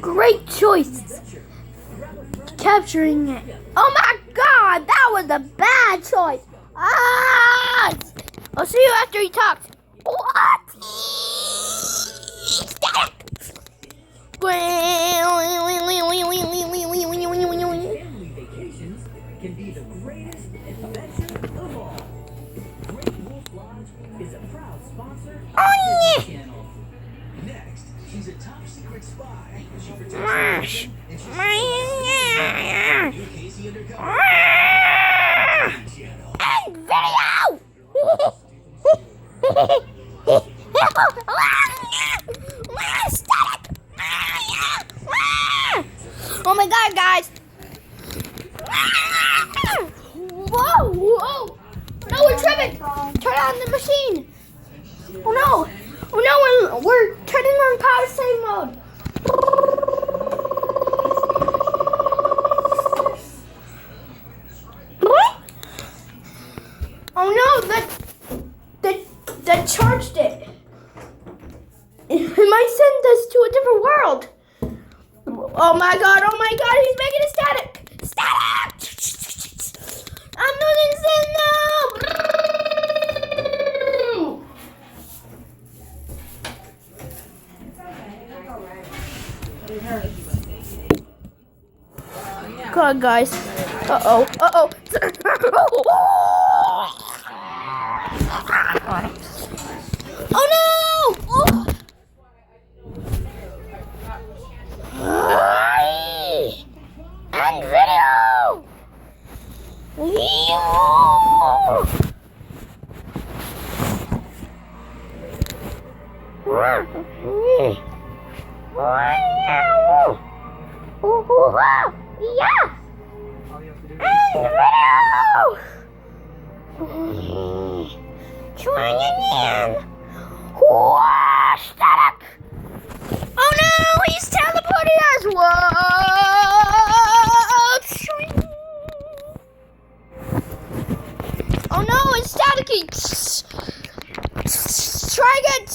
Great choice. Capturing it. Oh my god, that was a bad choice. Ah! I'll see you after he talks. What? Family vacations can be the greatest adventure of all. Great Wolf Lodge is a proud sponsor of the Disney Channel. Next, she's a top secret spy. She protects the nation, and she's new Casey Undercover. Disney Channel. And video! Oh my god, guys! Whoa! Whoa! No, we're tripping! Turn on the machine! Oh no! Oh no, we're turning on power save mode! Oh no, that charged it. It might send us to a different world. Oh my god, he's making a static. Static! I'm losing signal! God, guys. Uh-oh. Oh no! Oh. And video! Yeah! And video! Trying again. Static! Oh no! He's teleported us! Whoa! Oh no! It's staticky! Try again!